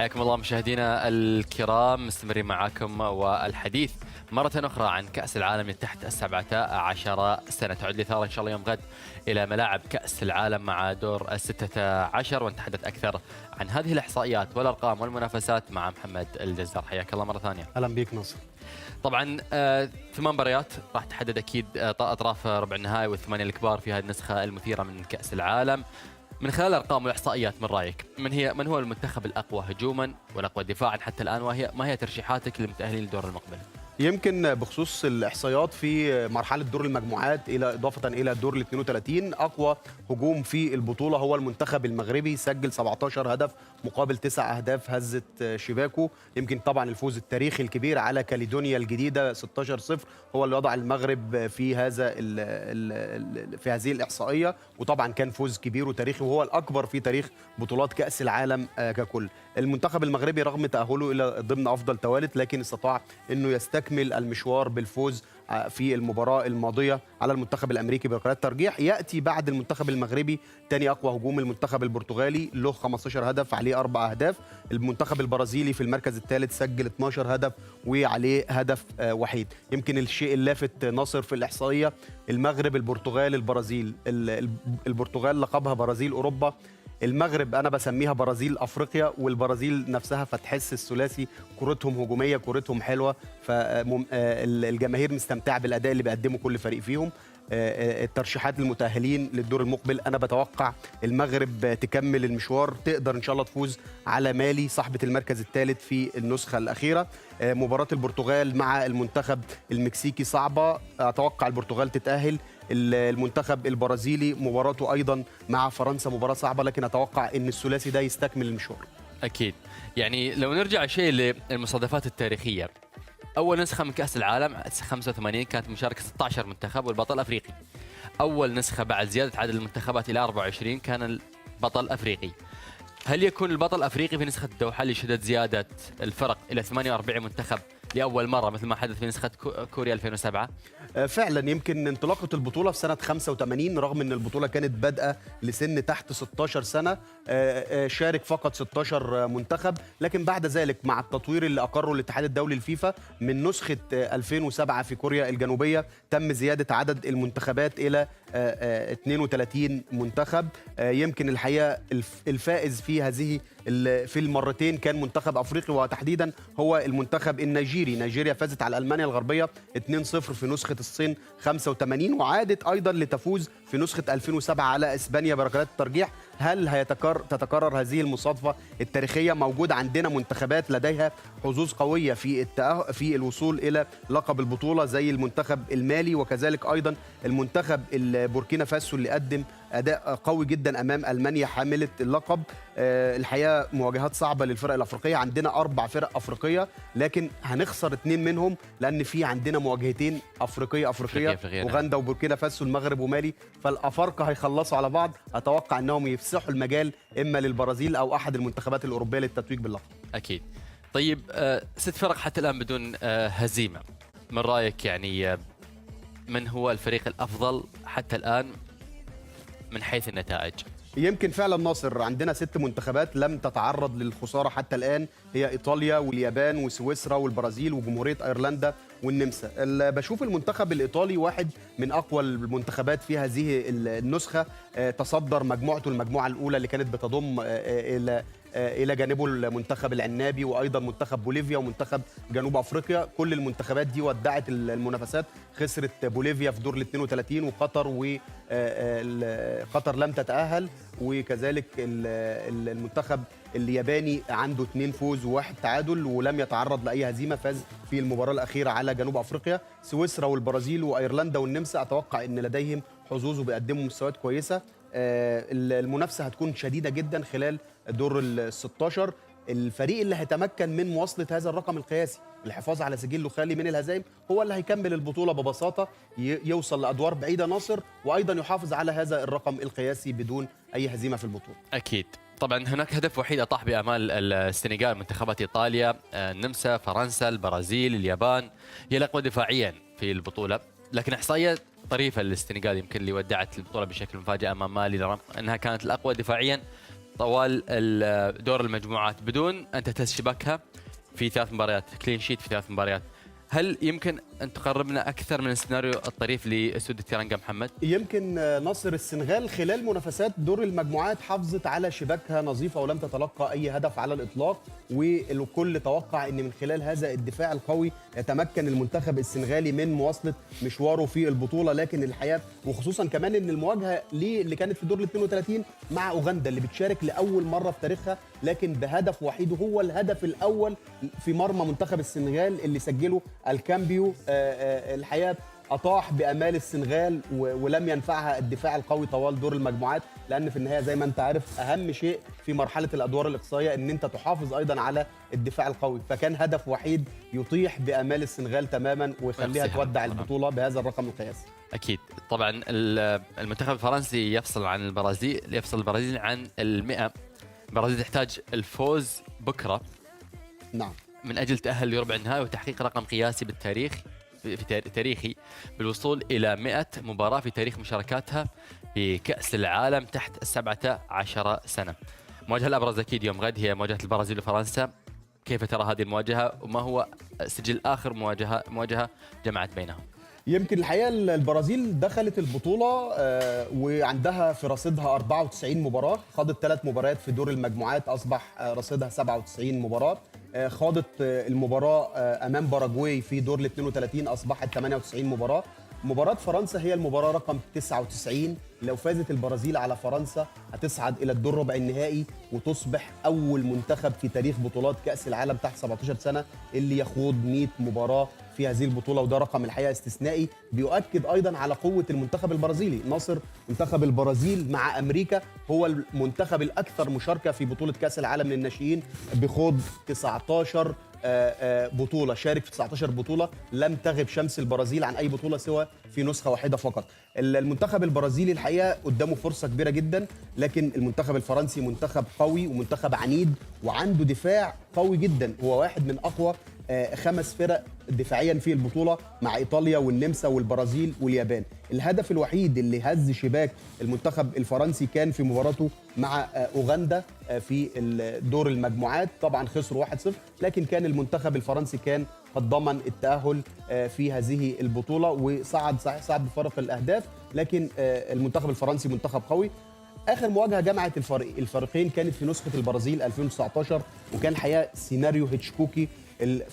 حياكم الله مشاهدينا الكرام، مستمرين معاكم والحديث مرة أخرى عن كأس العالم تحت 17 سنة. تعود الإثارة إن شاء الله يوم غد إلى ملاعب كأس العالم مع دور 16، ونتحدث أكثر عن هذه الإحصائيات والأرقام والمنافسات مع محمد الجزار. حياك الله مرة ثانية. أهلا بك ناصر. طبعا 8 مباريات راح تحدد أكيد أطراف ربع النهائي والثمانية الكبار في هذه النسخة المثيرة من كأس العالم. من خلال الارقام والاحصائيات، من رايك من هو المنتخب الاقوى هجوما والاقوى دفاعا حتى الان، ما هي ترشيحاتك للمتاهلين للدور المقبل؟ يمكن بخصوص الاحصائيات في مرحله دور المجموعات اضافه الى الدور ال 32، اقوى هجوم في البطوله هو المنتخب المغربي، سجل 17 هدف مقابل 9 اهداف هزت شباكه. يمكن طبعا الفوز التاريخي الكبير على كاليدونيا الجديده 16-0 هو اللي وضع المغرب في هذه الاحصائيه، وطبعا كان فوز كبير وتاريخي وهو الاكبر في تاريخ بطولات كاس العالم ككل. المنتخب المغربي رغم تاهله الى ضمن افضل توالت لكن استطاع انه يستكمل المشوار بالفوز في المباراه الماضيه على المنتخب الامريكي بركلات ترجيح. ياتي بعد المنتخب المغربي ثاني اقوى هجوم المنتخب البرتغالي، له 15 هدف عليه 4 اهداف. المنتخب البرازيلي في المركز الثالث سجل 12 هدف وعليه هدف وحيد. يمكن الشيء اللافت ناصر في الاحصائيه، المغرب البرتغال البرازيل، البرتغال لقبها برازيل اوروبا، المغرب انا بسميها برازيل افريقيا، والبرازيل نفسها فتحس الثلاثي كرتهم هجوميه، كرتهم حلوه، فالجماهير مستمتعه بالاداء اللي بيقدمه كل فريق فيهم. الترشيحات المتاهلين للدور المقبل، انا بتوقع المغرب تكمل المشوار، تقدر ان شاء الله تفوز على مالي صاحبه المركز الثالث في النسخه الاخيره. مباراه البرتغال مع المنتخب المكسيكي صعبه، اتوقع البرتغال تتاهل. المنتخب البرازيلي مباراته ايضا مع فرنسا مباراه صعبه، لكن اتوقع ان الثلاثي ده يستكمل المشوار. اكيد. يعني لو نرجع شيء للمصادفات التاريخيه، اول نسخه من كاس العالم 85 كانت مشاركه 16 منتخب والبطل افريقي. اول نسخه بعد زياده عدد المنتخبات الى 24 كان البطل افريقي. هل يكون البطل افريقي في نسخه الدوحه اللي شهدت زياده الفرق الى 48 منتخب لاول مره مثل ما حدث في نسخه كوريا 2007؟ فعلا يمكن انطلاقه البطوله في سنه 85 رغم ان البطوله كانت بادئه لسن تحت 16 سنه، شارك فقط 16 منتخب، لكن بعد ذلك مع التطوير اللي اقره الاتحاد الدولي الفيفا من نسخه 2007 في كوريا الجنوبيه تم زياده عدد المنتخبات الى 32 منتخب. يمكن الحقيقه الفائز في هذه في المرتين كان منتخب افريقي، وتحديدا هو المنتخب النيجيري. نيجيريا فازت على المانيا الغربيه 2-0 في نسخه الصين 85، وعادت ايضا لتفوز في نسخه 2007 على اسبانيا بركلات الترجيح. هل تتكرر هذه المصادفه التاريخيه؟ موجود عندنا منتخبات لديها حظوظ قويه في الوصول الى لقب البطوله زي المنتخب المالي، وكذلك ايضا المنتخب البوركينا فاسو اللي قدم اداء قوي جدا امام المانيا حامله اللقب. الحقيقه مواجهات صعبه للفرق الافريقيه، عندنا 4 فرق افريقيه لكن هنخسر 2 منهم لان في عندنا مواجهتين افريقيه اوغندا وبوركينا فاسو، المغرب ومالي، فالافارقه هيخلصوا على بعض. اتوقع انهم يفسحوا المجال اما للبرازيل او احد المنتخبات الاوروبيه للتتويج باللقب. اكيد. طيب 6 فرق حتى الان بدون هزيمه، من رايك يعني من هو الفريق الافضل حتى الان من حيث النتائج؟ يمكن فعلا ناصر عندنا 6 منتخبات لم تتعرض للخساره حتى الان، هي ايطاليا واليابان وسويسرا والبرازيل وجمهوريه ايرلندا والنمسا. بشوف المنتخب الايطالي واحد من اقوى المنتخبات في هذه النسخه، تصدر مجموعته المجموعه الاولى اللي كانت بتضم الى جانبه المنتخب العنابي وايضا منتخب بوليفيا ومنتخب جنوب افريقيا. كل المنتخبات دي ودعت المنافسات، خسرت بوليفيا في دور ال 32 وقطر، وقطر لم تتاهل، وكذلك المنتخب الياباني عنده 2 فوز و1 تعادل ولم يتعرض لاي هزيمه، فاز في المباراه الاخيره على جنوب افريقيا. سويسرا والبرازيل وايرلندا والنمسا اتوقع ان لديهم حظوظ وبيقدموا مستويات كويسه. المنافسه هتكون شديده جدا خلال دور ال 16. الفريق اللي هيتمكن من مواصله هذا الرقم القياسي، الحفاظ على سجله خالي من الهزائم، هو اللي هيكمل البطوله ببساطه، يوصل لادوار بعيده ناصر، وايضا يحافظ على هذا الرقم القياسي بدون اي هزيمه في البطوله. اكيد. طبعا هناك هدف وحيد اطاح بامال السنغال، منتخبات ايطاليا، النمسا، فرنسا، البرازيل، اليابان هي الاقوى دفاعيا في البطوله، لكن احصائيه طريفه للسنغال يمكن اللي ودعت البطوله بشكل مفاجئ امام مالي رغم انها كانت الاقوى دفاعيا. طوال دور المجموعات بدون ان تهتز شباكها في 3 مباريات، كلين شيت في 3 مباريات. هل يمكن ان تقربنا اكثر من السيناريو الطريف لاسود التيرانجا محمد؟ يمكن نصر السنغال خلال منافسات دور المجموعات حافظت على شباكها نظيفه ولم تتلقى اي هدف على الاطلاق، والكل توقع ان من خلال هذا الدفاع القوي يتمكن المنتخب السنغالي من مواصله مشواره في البطوله. لكن الحقيقه وخصوصا كمان ان المواجهه اللي كانت في دور ال 32 مع اوغندا اللي بتشارك لاول مره في تاريخها، لكن بهدف وحيد هو الهدف الاول في مرمى منتخب السنغال اللي سجله الكامبيو. الحقيقه اطاح بامال السنغال ولم ينفعها الدفاع القوي طوال دور المجموعات، لان في النهايه زي ما انت عارف اهم شيء في مرحله الادوار الاقصائيه ان انت تحافظ ايضا على الدفاع القوي، فكان هدف وحيد يطيح بامال السنغال تماما ويخليها تودع البطوله بهذا الرقم القياسي. اكيد طبعا المنتخب الفرنسي يفصل عن البرازيل عن ال100. البرازيل تحتاج الفوز بكره نعم من اجل التاهل لربع النهائي وتحقيق رقم قياسي بالتاريخ تاريخي بالوصول الى 100 مباراه في تاريخ مشاركاتها في كاس العالم تحت 17 سنه. المواجهه الابرز اكيد يوم غد هي مواجهه البرازيل وفرنسا. كيف ترى هذه المواجهه وما هو سجل اخر مواجهه جمعت بينهم؟ يمكن الحقيقه البرازيل دخلت البطوله وعندها في رصيدها 94 مباراه، خاضت 3 مباريات في دور المجموعات اصبح رصيدها 97 مباراه. خاضت المباراه امام باراجواي في دور ال 32 اصبحت 98 مباراه. مباراه فرنسا هي المباراه رقم 99، لو فازت البرازيل على فرنسا هتصعد الى الدور ربع النهائي وتصبح اول منتخب في تاريخ بطولات كاس العالم تحت 17 سنه اللي يخوض 100 مباراه في هذه البطوله، وده رقم الحقيقه استثنائي بيؤكد ايضا على قوه المنتخب البرازيلي. ناصر، منتخب البرازيل مع امريكا هو المنتخب الاكثر مشاركه في بطوله كاس العالم للناشئين بخوض 19 بطوله، شارك في 19 بطوله، لم تغب شمس البرازيل عن اي بطوله سوى في نسخه واحده فقط. المنتخب البرازيلي الحقيقه قدامه فرصه كبيره جدا، لكن المنتخب الفرنسي منتخب قوي ومنتخب عنيد وعنده دفاع قوي جدا، هو واحد من اقوى 5 فرق دفاعيا في البطوله مع ايطاليا والنمسا والبرازيل واليابان. الهدف الوحيد اللي هز شباك المنتخب الفرنسي كان في مباراته مع اوغندا في دور المجموعات، طبعا خسروا 1-0، لكن كان المنتخب الفرنسي كان قد ضمن التاهل في هذه البطوله وصعد صعد بفارق الاهداف، لكن المنتخب الفرنسي منتخب قوي. اخر مواجهه جمعت الفريقين كانت في نسخه البرازيل 2019، وكان حقيقه سيناريو هيتشكوكي.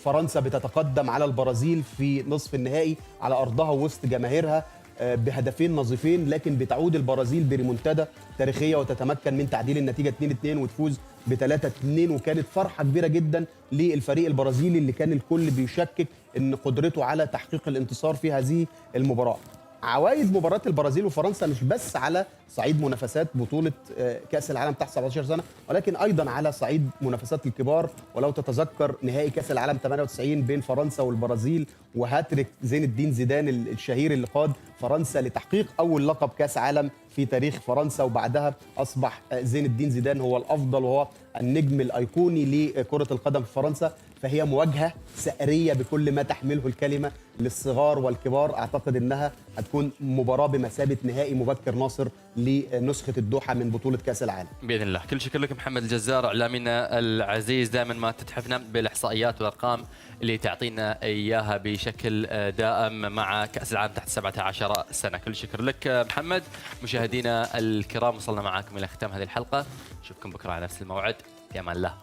فرنسا بتتقدم على البرازيل في نصف النهائي على ارضها وسط جماهيرها بهدفين نظيفين، لكن بتعود البرازيل بريمونتادا تاريخيه وتتمكن من تعديل النتيجه 2-2 وتفوز ب3-2، وكانت فرحه كبيره جدا للفريق البرازيلي اللي كان الكل بيشكك ان قدرته على تحقيق الانتصار في هذه المباراه. عوائد مباراه البرازيل وفرنسا مش بس على صعيد منافسات بطوله كاس العالم تحت 17 سنه، ولكن ايضا على صعيد منافسات الكبار. ولو تتذكر نهائي كاس العالم 98 بين فرنسا والبرازيل وهاتريك زين الدين زيدان الشهير اللي قاد فرنسا لتحقيق اول لقب كاس عالم في تاريخ فرنسا، وبعدها اصبح زين الدين زيدان هو الافضل وهو النجم الايقوني لكره القدم في فرنسا. فهي مواجهه سأريه بكل ما تحمله الكلمه للصغار والكبار. اعتقد انها هتكون مباراه بمثابه نهائي مبكر ناصر لنسخه الدوحه من بطوله كاس العالم. باذن الله. كل شكر لك محمد الجزار اعلامينا العزيز، دائما ما تتحفنا بالاحصائيات والارقام اللي تعطينا اياها بشكل دائم مع كاس العالم تحت 17 سنه. كل شكر لك محمد. مشاهدينا الكرام، وصلنا معاكم الى ختام هذه الحلقه، نشوفكم بكره على نفس الموعد، في امان الله.